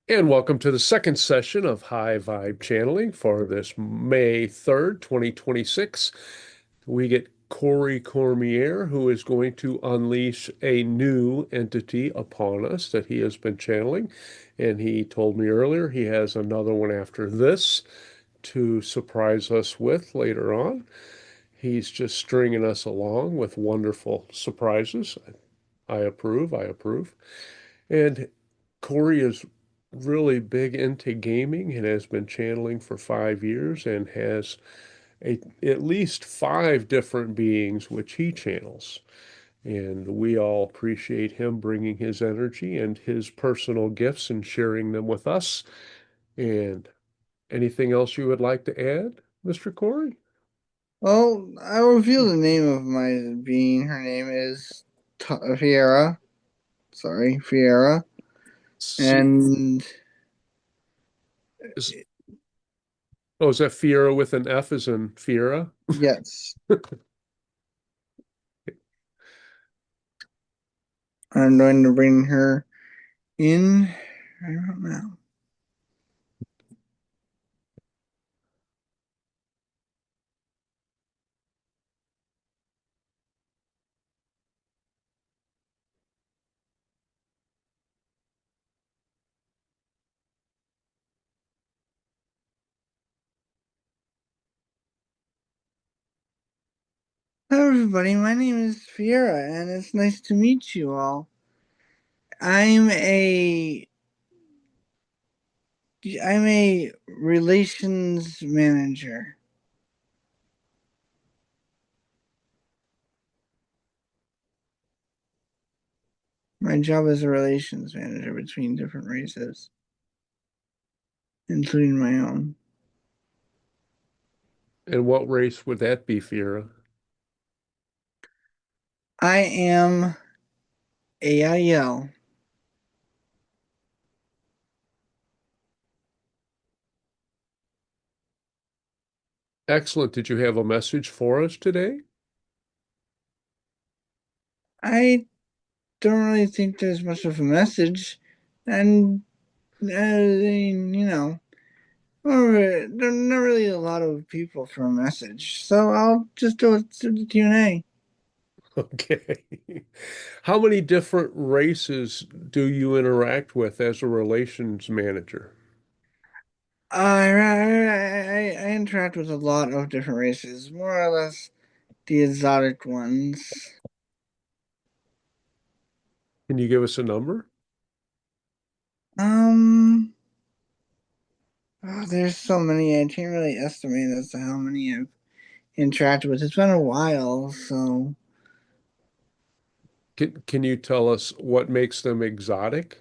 And welcome to the second session of High Vibe Channeling for this May 3rd, 2026. We get Corey Cormier, who is going to unleash a new entity upon us that he has been channeling. And he told me earlier he has another one after this to surprise us with later on. He's just stringing us along with wonderful surprises. I approve. I approve. And Corey is really big into gaming and has been channeling for 5 years and has at least five different beings which he channels. And we all appreciate him bringing his energy and his personal gifts and sharing them with us. And anything else you would like to add, Mr. Corey? Well, I will reveal the name of my being. Her name is Fiara. Sorry, Fiara. See, And is, oh, is that Fiera with an F as in Fiera? yes, I'm going to bring her in. I don't know. Hello, everybody. My name is Fiara, and it's nice to meet you all. I'm a I'm a relations manager. My job is a relations manager between different races, including my own. And what race would that be, Fiera? I am a Yahyel. Excellent. Did you have a message for us today? I don't really think there's much of a message, and there are not really a lot of people for a message, so I'll just do it through the Q&A. Okay. How many different races do you interact with as a relations manager? I interact with a lot of different races, more or less the exotic ones. Can you give us a number? Um, there's so many I can't really estimate as to how many I've interacted with. It's been a while, so Can you tell us what makes them exotic?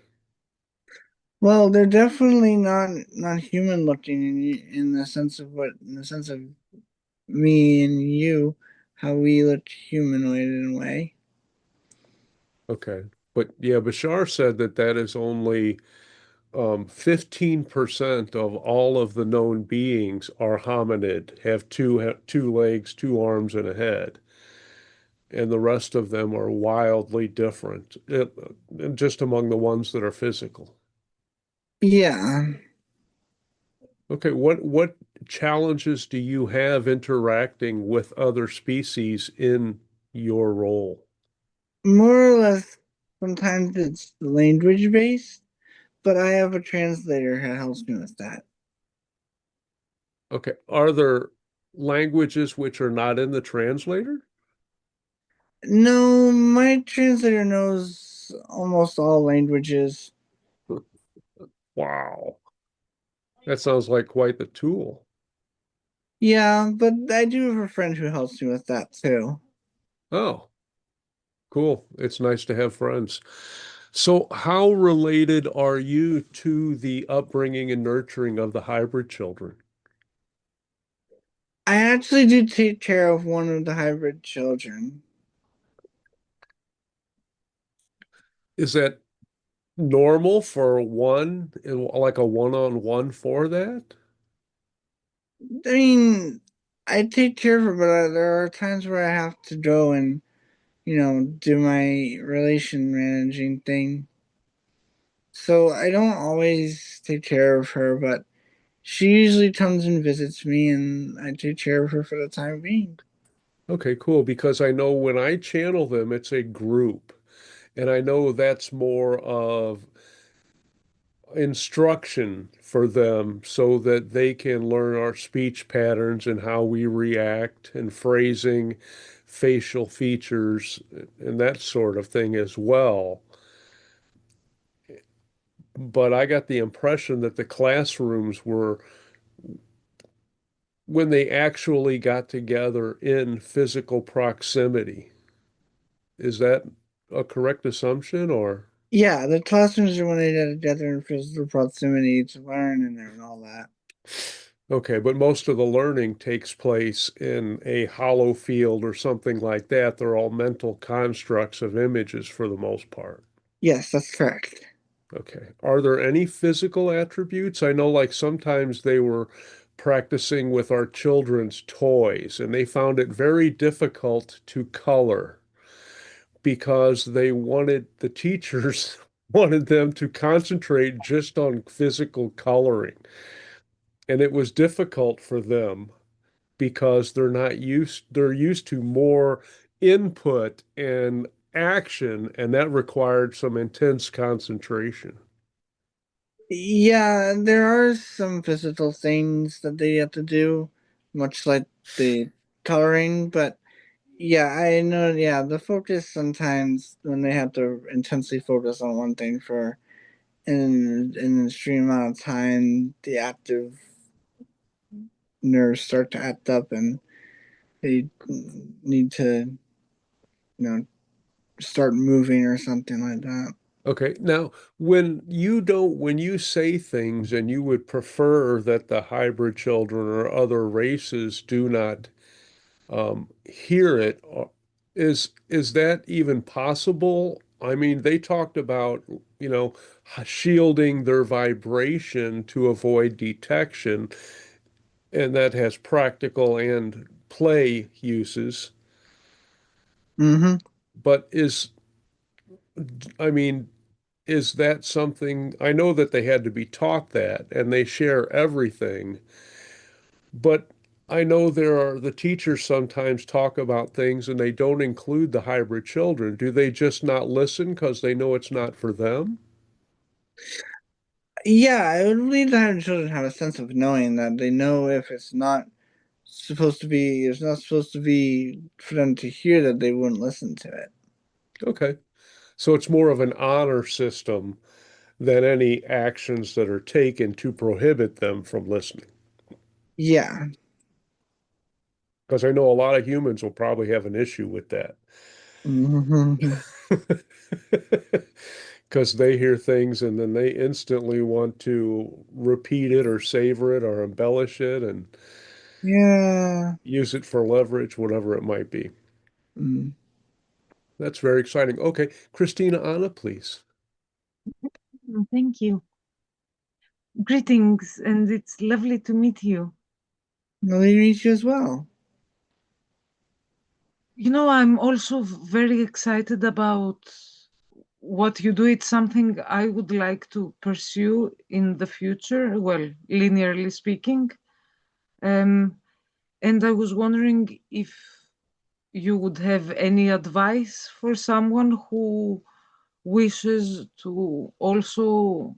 well, they're definitely not human looking in the sense of me and you, how we look humanoid in a way. Okay. But yeah, Bashar said that that is only 15% of all of the known beings are hominid, have two legs, two arms, and a head. And the rest of them are wildly different, just among the ones that are physical. Yeah, Okay, what challenges do you have interacting with other species in your role? more or less. Sometimes it's language based, but I have a translator who helps me with that. Okay, are there languages which are not in the translator? No, my translator knows almost all languages. Wow, that sounds like quite the tool. Yeah, but I do have a friend who helps me with that too. Oh, cool. It's nice to have friends. So, how related are you to the upbringing and nurturing of the hybrid children? I actually do take care of one of the hybrid children. Is that normal for one, like a one-on-one for that? I mean, I take care of her, but there are times where I have to go and, do my relation managing thing. So I don't always take care of her, but she usually comes and visits me, and I take care of her for the time being. Okay, cool. Because I know when I channel them, it's a group. And I know that's more of instruction for them so that they can learn our speech patterns and how we react and phrasing, facial features, and that sort of thing as well. But I got the impression that the classrooms were when they actually got together in physical proximity. Is that a correct assumption or? Yeah, the classrooms are when they get together in physical proximity to learn and all that. Okay, but most of the learning takes place in a hollow field or something like that. They're all mental constructs of images for the most part. Yes, that's correct. Okay. Are there any physical attributes? I know like sometimes they were practicing with our children's toys and they found it very difficult to color because the teachers wanted them to concentrate just on physical coloring. And it was difficult for them because they're used to more input and action, and that required some intense concentration. Yeah, there are some physical things that they have to do, much like the coloring, but yeah, I know, yeah, the focus sometimes when they have to intensely focus on one thing for an extreme amount of time, the active nerves start to act up and they need to, start moving or something like that. Okay, now when you say things and you would prefer that the hybrid children or other races do not hear it, is that even possible? I mean, they talked about, you know, shielding their vibration to avoid detection, and that has practical and play uses. Mm-hmm. But I mean, is that something? I know that they had to be taught that, and they share everything, but I know the teachers sometimes talk about things and they don't include the hybrid children. Do they just not listen because they know it's not for them? Yeah, I would believe that children have a sense of knowing that they know if it's not supposed to be for them to hear that they wouldn't listen to it. Okay. So it's more of an honor system than any actions that are taken to prohibit them from listening. Yeah. Because I know a lot of humans will probably have an issue with that. Hmm. Because they hear things and then they instantly want to repeat it or savor it or embellish it and Yeah. use it for leverage, whatever it might be. Mm. That's very exciting. Okay, Christina Anna, please. Thank you. Greetings, and it's lovely to meet you. Lovely to meet you as well. You know, I'm also very excited about what you do. It's something I would like to pursue in the future, well, linearly speaking. Um, and I was wondering if you would have any advice for someone who wishes to also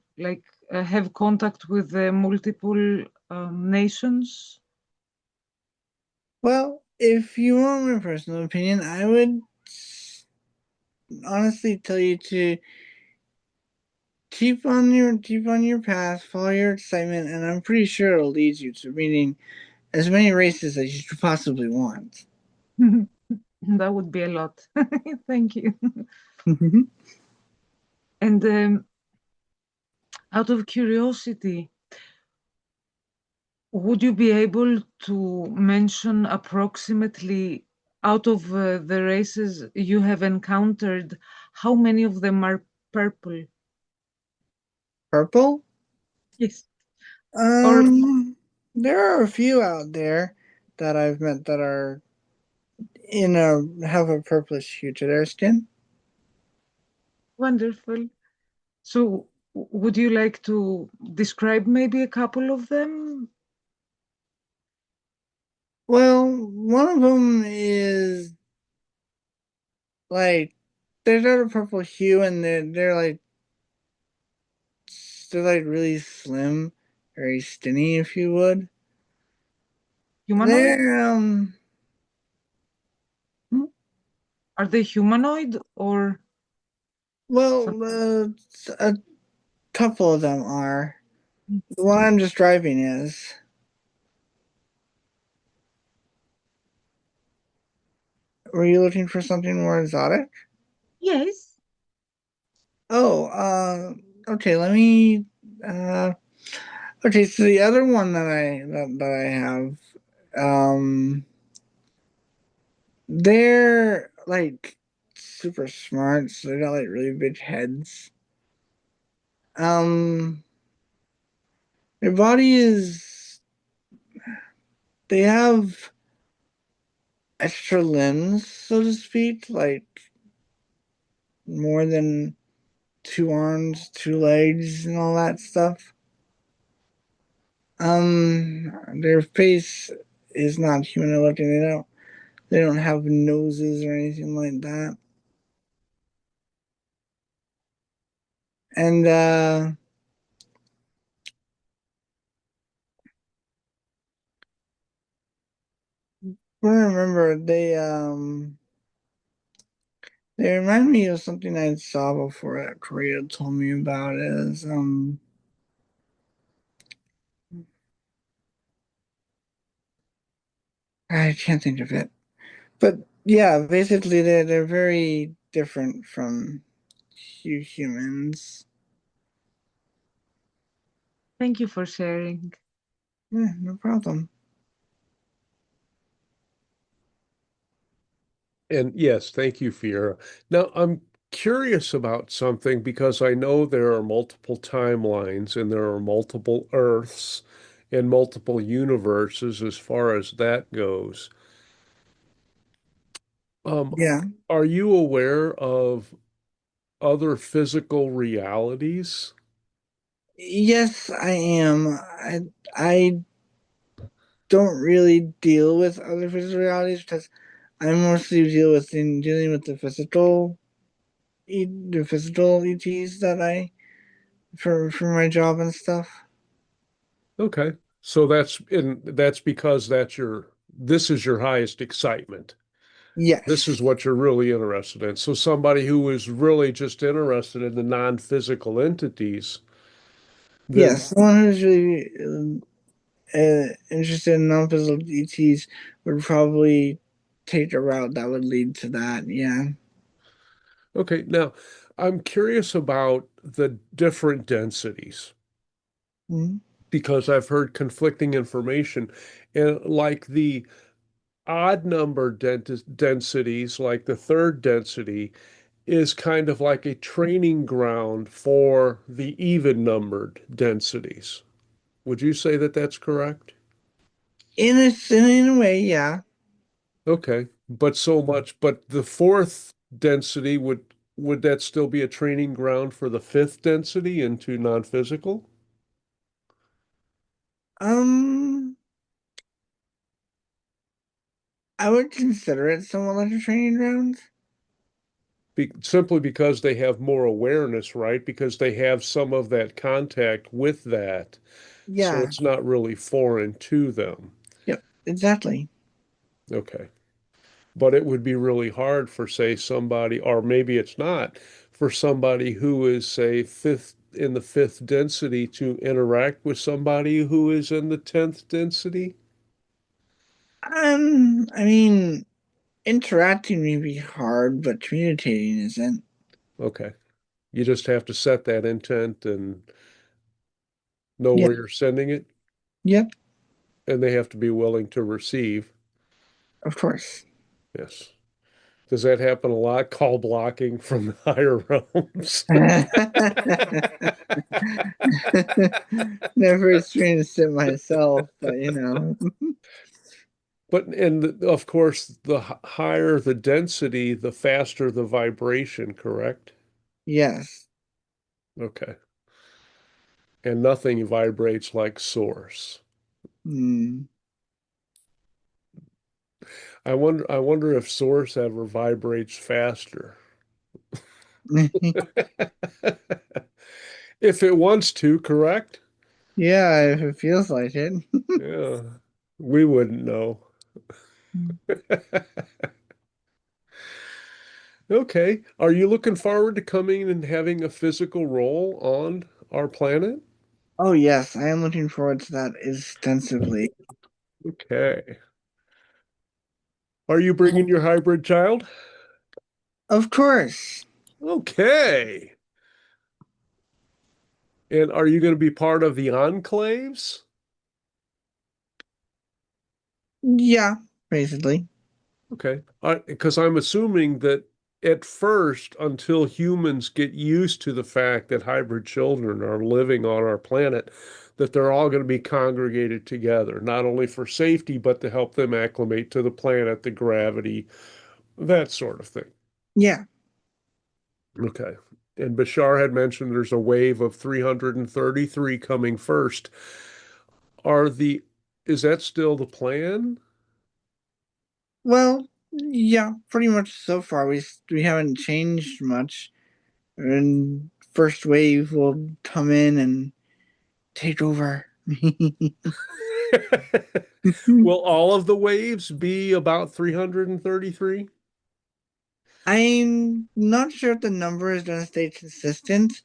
have contact with multiple nations. Well, if you want my personal opinion, I would honestly tell you to keep on your path, follow your excitement, and I'm pretty sure it'll lead you to meeting as many races as you could possibly want. That would be a lot. Thank you. Mhm. And out of curiosity, would you be able to mention approximately out of the races you have encountered, how many of them are purple? Purple? Yes. Or There are a few out there that I've met that are have a purplish hue to their skin. wonderful. So Would you like to describe maybe a couple of them? Well, one of them is like they're not a purple hue, and they're like really slim, very skinny, if you would. Humanoid? They're Are they humanoid or well, something? a couple of them are. The one I'm just driving is. Were you looking for something more exotic? Yes. Oh, okay. Let me. Uh, okay. So the other one that I have, um, they're like super smart. So they got like really big heads. Um, their body is. They have extra limbs, so to speak, like more than two arms, two legs, and all that stuff. Their face is not human looking. They don't have noses or anything like that. And I remember they remind me of something I saw before that Korea told me about is I can't think of it. But yeah, basically they're very different from humans. Thank you for sharing. Yeah, no problem. And yes, thank you, Fiera. Now, I'm curious about something because I know there are multiple timelines and there are multiple Earths and multiple universes as far as that goes. Um, Yeah. are you aware of other physical realities? Yes, I am. I don't really deal with other physical realities because I mostly dealing with the physical ETs that I for my job and stuff. Okay. So that's because this is your highest excitement. This is Yes, what you're really interested in. So somebody who is really just interested in the non-physical entities, then yes. Someone who's really interested in non-physical ETs would probably take a route that would lead to that. Yeah. okay, now I'm curious about the different densities Mhm. because I've heard conflicting information and like the odd number densities, like the third density, is kind of like a training ground for the even numbered densities. Would you say that that's correct? In a way, yeah. Okay, but the fourth density would that still be a training ground for the fifth density into non-physical? Um, I would consider it somewhat like a training ground. Simply because they have more awareness, right? Because they have some of that contact with that, so Yeah. it's not really foreign to them. Yep. Exactly. Okay. But it would be really hard for, say, somebody, or maybe it's not, for somebody who is, say, in the fifth density to interact with somebody who is in the 10th density. I mean, interacting may be hard, but communicating isn't. Okay. You just have to set that intent and know Yep. where you're sending it, Yep. and they have to be willing to receive. Of course. Yes. Does that happen a lot? Call blocking from the higher realms. Never experienced it myself, but But and of course, the higher the density, the faster the vibration, correct? yes. Okay. and nothing vibrates like source. Hmm. I wonder if source ever vibrates faster. If it wants to, correct? Yeah, if it feels like it. Yeah, we wouldn't know. Okay. Are you looking forward to coming and having a physical role on our planet? Oh yes, I am looking forward to that extensively. Okay. Are you bringing your hybrid child? Of course. Okay. And are you going to be part of the enclaves? Yeah, basically. Okay. Because I'm assuming that at first, until humans get used to the fact that hybrid children are living on our planet, that they're all going to be congregated together, not only for safety, but to help them acclimate to the planet, the gravity, that sort of thing. Yeah. Okay. And Bashar had mentioned there's a wave of 333 coming first. Are the, is that still the plan? Well, yeah, pretty much so far. We haven't changed much. And first wave will come in and take over. Will all of the waves be about 333? I'm not sure if the number is going to stay consistent,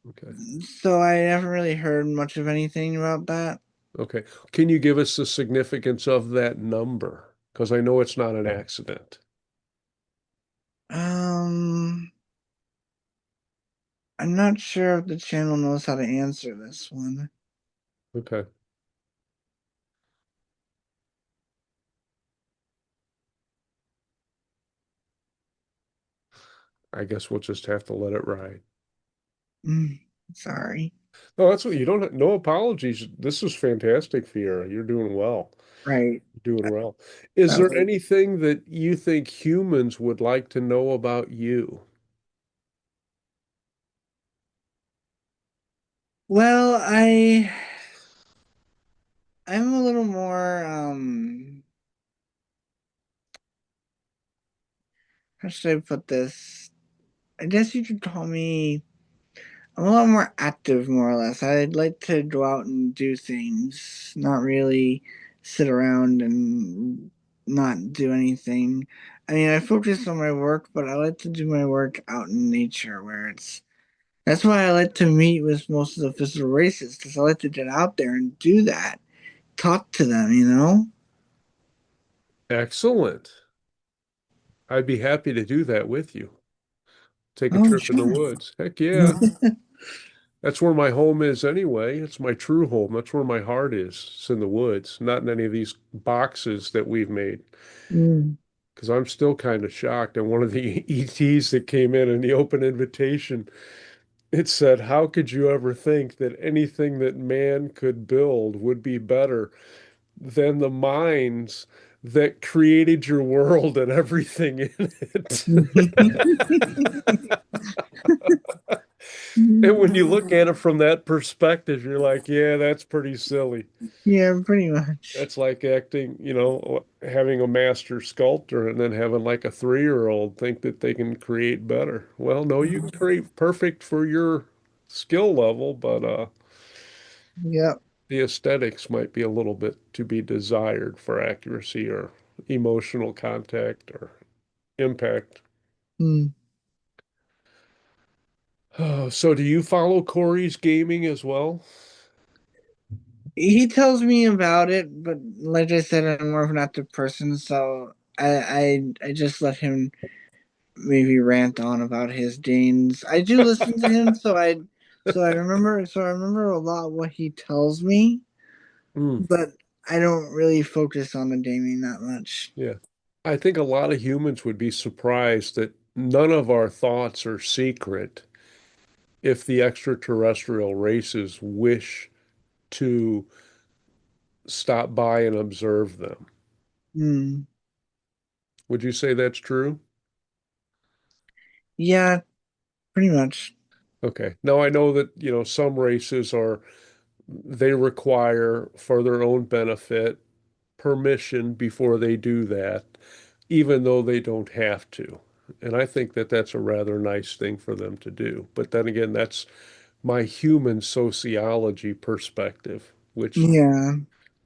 Okay. so I haven't really heard much of anything about that. Okay. Can you give us the significance of that number? Because I know it's not an accident. Um, I'm not sure if the channel knows how to answer this one. Okay. I guess we'll just have to let it ride. Mm, sorry. No, that's what you don't, no apologies. This is fantastic, Fiera. You're doing well. Right. Doing well. Is That there was, anything that you think humans would like to know about you? well, I'm a little more how should I put this? I guess you could call me I'm a lot more active, more or less. I'd like to go out and do things, not really sit around and not do anything. I mean, I focus on my work, but I like to do my work out in nature where it's. That's why I like to meet with most of the physical races because I like to get out there and do that, talk to them, you know? Excellent. I'd be happy to do that with you. Take a Oh, trip in the sure. woods. Heck yeah. That's where my home is anyway. It's my true home. That's where my heart is. It's in the woods, not in any of these boxes that we've made. Mm. Because I'm still kind of shocked. And one of the ETs that came in the open invitation, it said, how could you ever think that anything that man could build would be better than the minds that created your world and everything in it? And when you look at it from that perspective, you're like, yeah, that's pretty silly. Yeah, pretty much. That's like acting, having a master sculptor and then having like a 3-year-old think that they can create better. Well, no, you can create perfect for your skill level, but Yep. the aesthetics might be a little bit to be desired for accuracy or emotional contact or impact. Mm. So do you follow Corey's gaming as well? He tells me about it, but like I said, I'm more of an active person, so I just let him maybe rant on about his gains. I do listen to him, so I remember a lot what he tells me, Mm, but I don't really focus on the gaming that much. yeah. I think a lot of humans would be surprised that none of our thoughts are secret if the extraterrestrial races wish to stop by and observe them. Hmm. Would you say that's true? Yeah, pretty much. Okay. Now I know that, some races they require for their own benefit permission before they do that, even though they don't have to. And I think that that's a rather nice thing for them to do. But then again, that's my human sociology perspective, Yeah.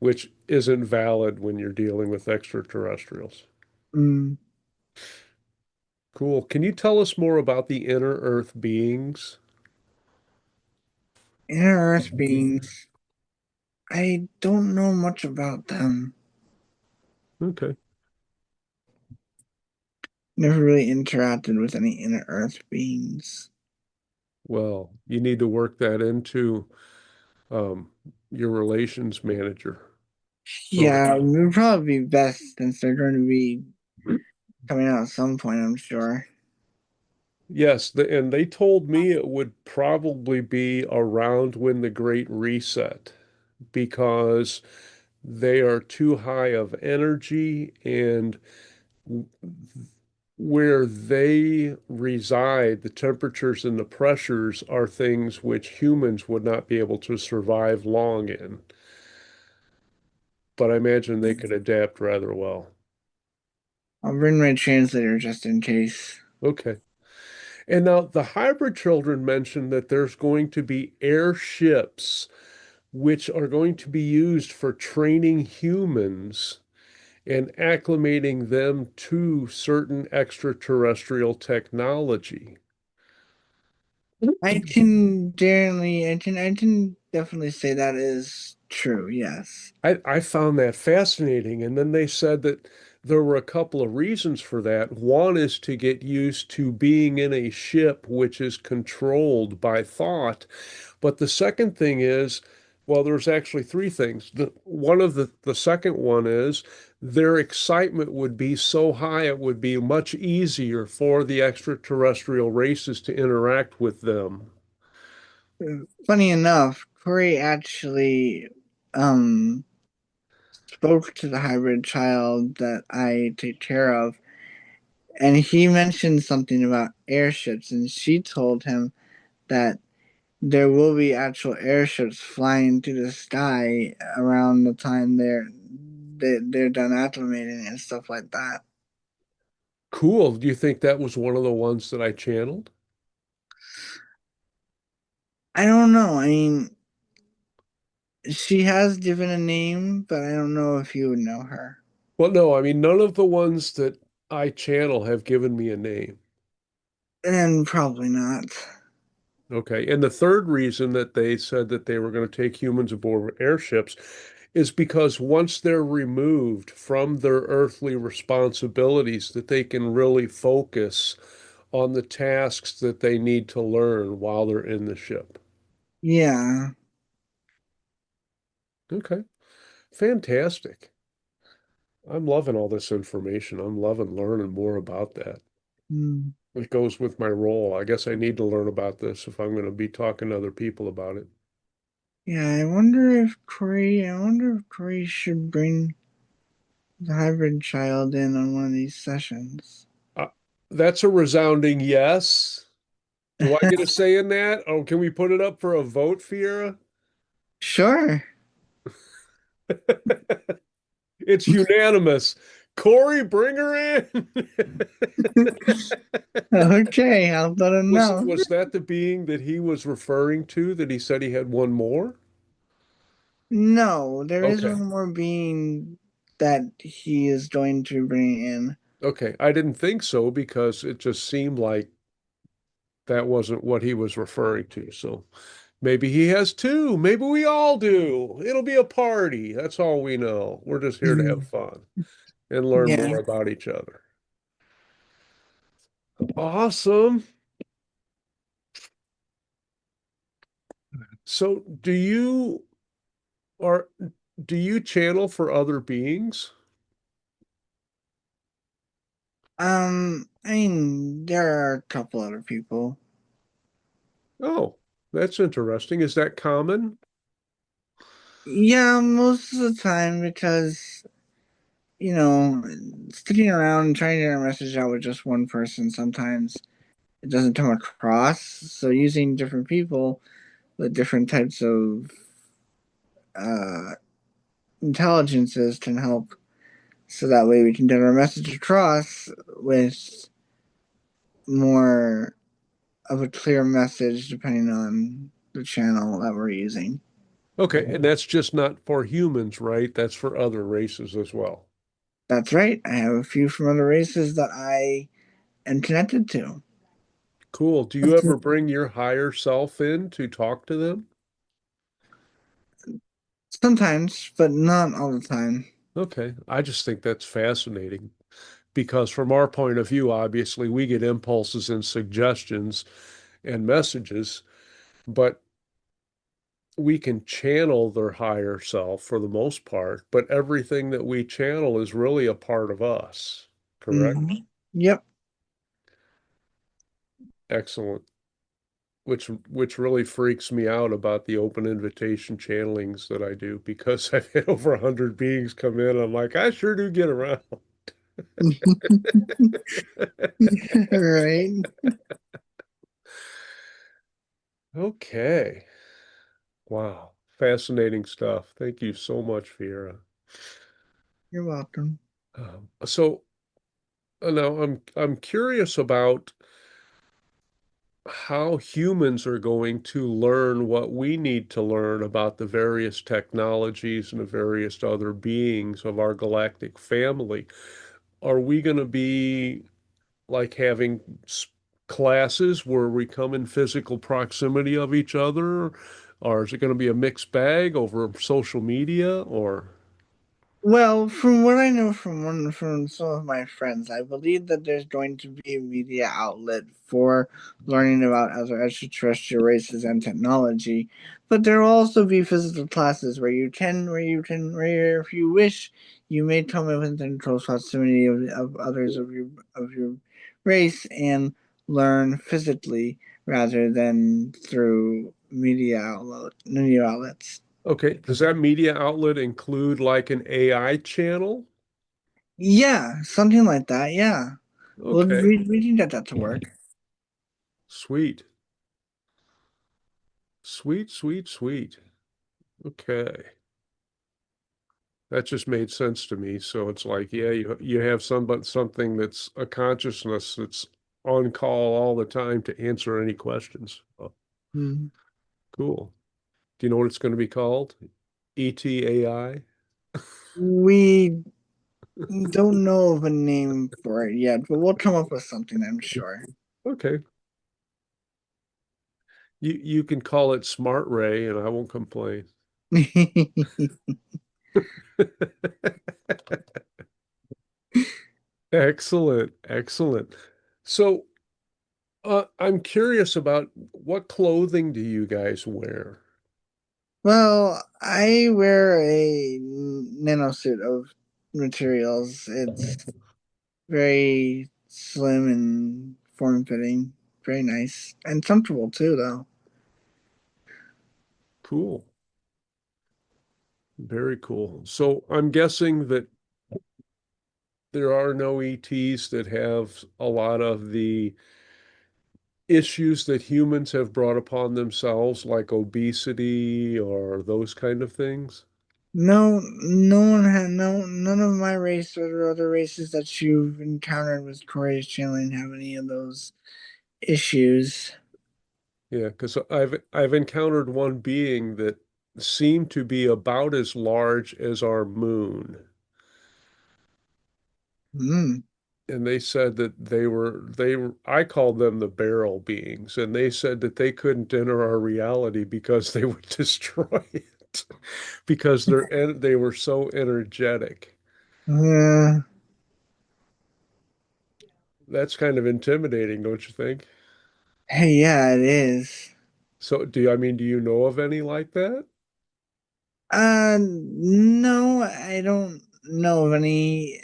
which isn't valid when you're dealing with extraterrestrials. Mm. Cool. Can you tell us more about the inner Earth beings? Inner Earth beings. I don't know much about them. Okay. Never really interacted with any inner Earth beings. Well, you need to work that into um, your relations manager. So Yeah, it would probably be best since they're going to be coming out at some point, I'm sure. yes, and they told me it would probably be around when the Great Reset because they are too high of energy and where they reside, the temperatures and the pressures are things which humans would not be able to survive long in. But I imagine they could adapt rather well. I'll bring my translator just in case. Okay. And now the hybrid children mentioned that there's going to be airships which are going to be used for training humans and acclimating them to certain extraterrestrial technology. I can definitely say that is true, yes. I found that fascinating. And then they said that there were a couple of reasons for that. One is to get used to being in a ship which is controlled by thought. But the second thing is, well, there's actually three things. The second one is their excitement would be so high it would be much easier for the extraterrestrial races to interact with them. Funny enough, Corey actually um spoke to the hybrid child that I take care of, and he mentioned something about airships, and she told him that there will be actual airships flying through the sky around the time they're done acclimating and stuff like that. Cool. Do you think that was one of the ones that I channeled? I don't know. I mean, she has given a name, but I don't know if you would know her. Well, no, I mean, none of the ones that I channel have given me a name. And probably not. Okay. And the third reason that they said that they were going to take humans aboard airships is because once they're removed from their earthly responsibilities, that they can really focus on the tasks that they need to learn while they're in the ship. Yeah. Okay. Fantastic. I'm loving all this information. I'm loving learning more about that. Hmm. It goes with my role. I guess I need to learn about this if I'm going to be talking to other people about it. Yeah, I wonder if Corey should bring the hybrid child in on one of these sessions. Uh, that's a resounding yes. Do I get a say in that? Oh, can we put it up for a vote, Fiera? Sure. It's unanimous. Corey, bring her in. Okay, I'll let him Was know. was that the being that he was referring to that he said he had one more? No, there is Okay. one more being that he is going to bring in. Okay. I didn't think so because it just seemed like that wasn't what he was referring to. So maybe he has two. Maybe we all do. It'll be a party. That's all we know. We're just here to have Mhm. fun and learn Yeah. more about each other. Awesome. So or do you channel for other beings? I mean, there are a couple other people. Oh, that's interesting. Is that common? Yeah, most of the time because, you know, sticking around and trying to get a message out with just one person sometimes it doesn't come across. So using different people with different types of uh, intelligences can help. So that way we can get our message across with more of a clear message depending on the channel that we're using. Okay, and that's just not for humans, right? That's for other races as well. That's right. I have a few from other races that I am connected to. Cool. Do you ever bring your higher self in to talk to them? Sometimes, but not all the time. Okay, I just think that's fascinating because from our point of view, obviously, we get impulses and suggestions and messages, but we can channel their higher self for the most part, but everything that we channel is really a part of us, correct? Yep. Excellent. Which really freaks me out about the open invitation channelings that I do because I've had over 100 beings come in. I'm like, I sure do get around. Right. Okay. Wow. Fascinating stuff. Thank you so much, Fiera. You're welcome. So now I'm curious about how humans are going to learn what we need to learn about the various technologies and the various other beings of our galactic family. Are we going to be like having classes where we come in physical proximity of each other? Or is it going to be a mixed bag over social media or? Well, from what I know from some of my friends, I believe that there's going to be a media outlet for learning about other extraterrestrial races and technology, but there will also be physical classes where if you wish, you may come in within close proximity of others of your race and learn physically rather than through media outlets. Okay, does that media outlet include like an AI channel? Yeah, something like that. Yeah. Well, Okay, we can get that to work. sweet. Sweet, sweet, sweet. Okay. That just made sense to me. So it's like, yeah, you have something that's a consciousness that's on call all the time to answer any questions. Oh, Mhm. cool. Do you know what it's going to be called? ETAI? We don't know of a name for it yet, but we'll come up with something, I'm sure. Okay. You can call it Smart Ray and I won't complain. Excellent, excellent. So, I'm curious about what clothing do you guys wear? Well, I wear a nanosuit of materials. It's very slim and form-fitting. Very nice. And comfortable too, though. Cool. Very cool. So I'm guessing that there are no ETs that have a lot of the issues that humans have brought upon themselves, like obesity or those kind of things. No, no one had none of my race or other races that you've encountered with Corey's channeling have any of those issues. Yeah, because I've encountered one being that seemed to be about as large as our moon. Hmm. And they said that they were I called them the barrel beings, and they said that they couldn't enter our reality because they would destroy it because they were so energetic. Uh, That's kind of intimidating, don't you think? hey, yeah, it is. So do you know of any like that? No, I don't know of any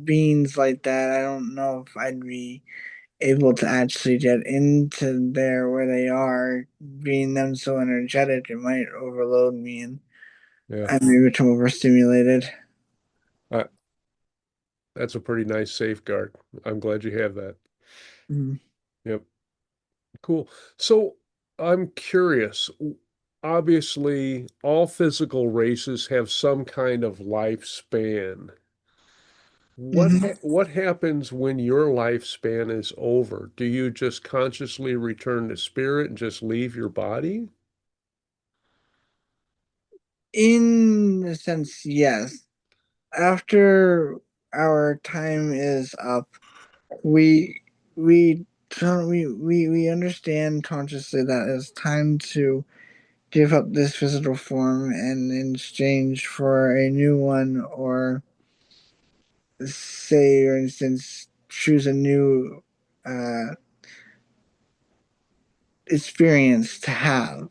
beings like that. I don't know if I'd be able to actually get into there where they are. Being them so energetic, it might overload me and Yeah. I may become overstimulated. Uh, that's a pretty nice safeguard. I'm glad you have that. Mm. Yep. Cool. So I'm curious. Obviously, all physical races have some kind of lifespan. Hmm. What happens when your lifespan is over? Do you just consciously return to spirit and just leave your body? In a sense, yes. After our time is up, we we understand consciously that it's time to give up this physical form and in exchange for a new one, or say, for instance, choose a new uh, experience to have.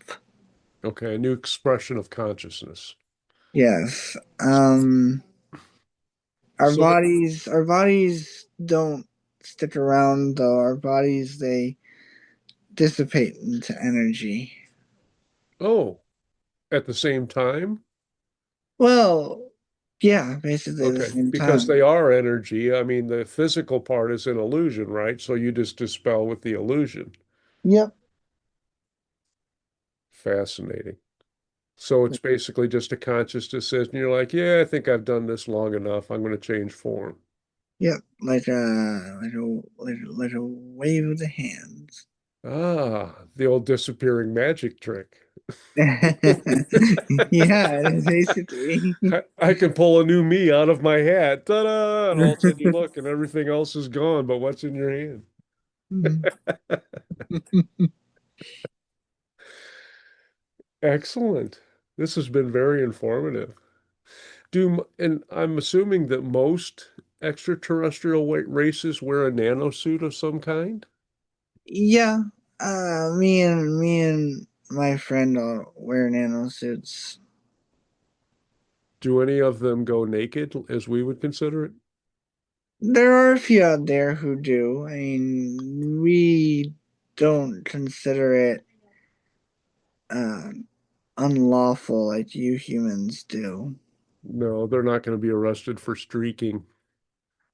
Okay, a new expression of consciousness. Yes. So, Our bodies don't stick around though. Our bodies, they dissipate into energy. oh, at the same time? Well, yeah, basically at the Okay, same because they time. are energy. I mean, the physical part is an illusion, right? So you just dispel with the illusion. Yep. Fascinating. So it's basically just a conscious decision. You're like, yeah, I think I've done this long enough. I'm going to change form. Yep. Like a wave of the hands. Ah, the old disappearing magic trick. Yeah, basically. I can pull a new me out of my hat. Ta-da! And all of a sudden you look and everything else is gone, but what's in your hand? Excellent. This has been very informative. And I'm assuming that most extraterrestrial races wear a nanosuit of some kind? Yeah. Me and my friend all wear nano suits. Do any of them go naked, as we would consider it? There are a few out there who do. I mean, we don't consider it uh, unlawful like you humans do. No, they're not going to be arrested for streaking.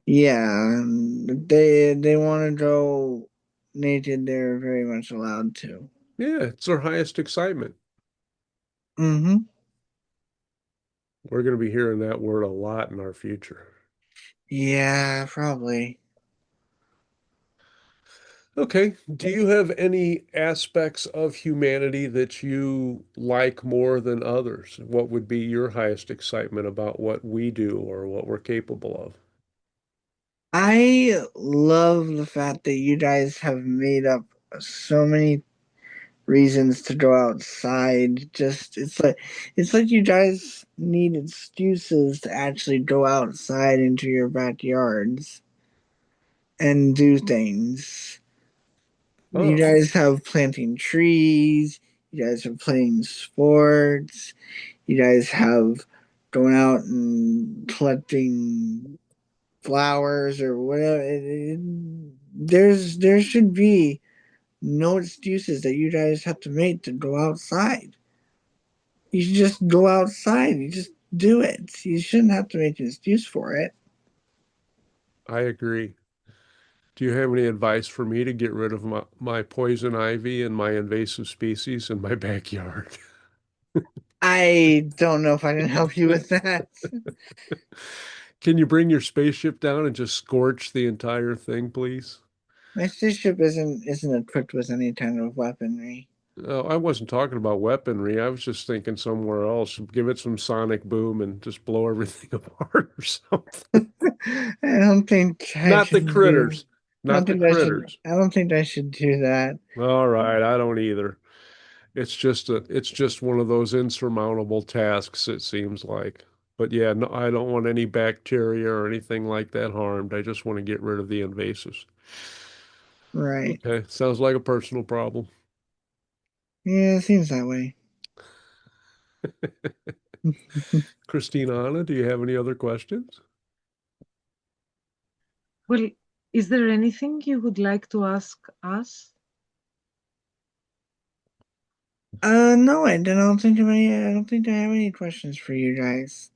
Yeah, they want to go naked. They're very much allowed to. Yeah, it's their highest excitement. Mm-hmm. We're going to be hearing that word a lot in our future. Yeah, probably. Okay. Do you have any aspects of humanity that you like more than others? What would be your highest excitement about what we do or what we're capable of? I love the fact that you guys have made up so many reasons to go outside. Just it's like you guys need excuses to actually go outside into your backyards and do things. You Oh, guys have planting trees, you guys are playing sports, you guys have going out and collecting flowers or whatever. There should be no excuses that you guys have to make to go outside. You should just go outside. You just do it. You shouldn't have to make an excuse for it. I agree. Do you have any advice for me to get rid of my poison ivy and my invasive species in my backyard? I don't know if I can help you with that. Can you bring your spaceship down and just scorch the entire thing, please? My spaceship isn't equipped with any kind of weaponry. Oh, I wasn't talking about weaponry. I was just thinking somewhere else. Give it some sonic boom and just blow everything apart or something. I don't think I Not the should do. critters. Not the critters. I don't think I should do that. All right, I don't either. It's just one of those insurmountable tasks, it seems like. But yeah, no, I don't want any bacteria or anything like that harmed. I just want to get rid of the invasives. Right. Okay, sounds like a personal problem. Yeah, it seems that way. Christina, Anna, do you have any other questions? Well, is there anything you would like to ask us? No, I don't think of any. I don't think I have any questions for you guys.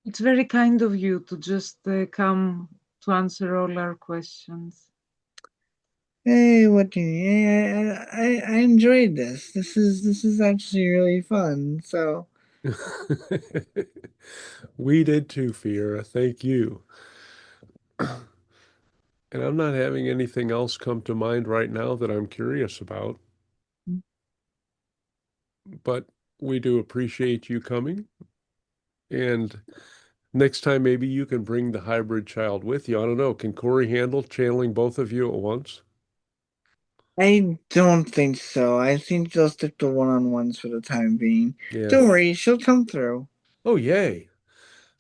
It's very kind of you to just come to answer all our questions. Hey, what do you? Hey, I enjoyed this. This is actually really fun. So We did too, Fiera. Thank you. And I'm not having anything else come to mind right now that I'm curious about, but we do appreciate you coming. And next time, maybe you can bring the hybrid child with you. I don't know. Can Corey handle channeling both of you at once? I don't think so. I think they'll stick to one-on-ones for the time being. Yeah. Don't worry, she'll come through. Oh, yay.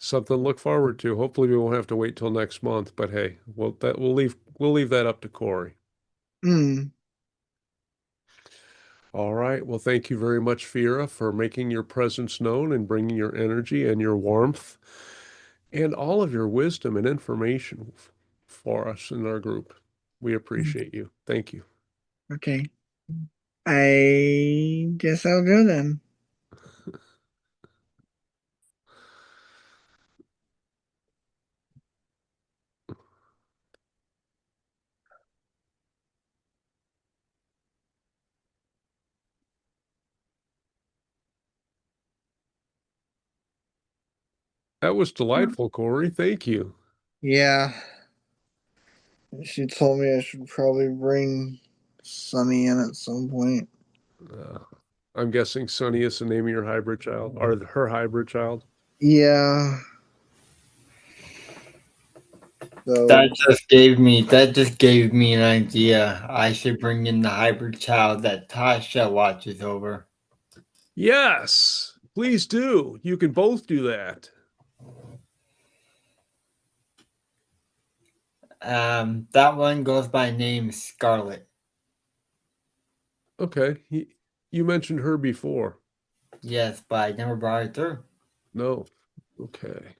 Something to look forward to. Hopefully we won't have to wait till next month, but hey, we'll leave that up to Corey. Hmm. All right. Well, thank you very much, Fiera, for making your presence known and bringing your energy and your warmth and all of your wisdom and information for us in our group. We appreciate you. Thank you. Okay. I guess I'll go then. That was delightful, Corey. Thank you. Yeah. She told me I should probably bring Sunny in at some point. Uh, I'm guessing Sunny is the name of your hybrid child, or her hybrid child. Yeah. That So just gave me an idea. I should bring in the hybrid child that Tasha watches over. Yes, please do. You can both do that. That one goes by name Scarlet. Okay. You mentioned her before. Yes, but I never brought her through. No. Okay.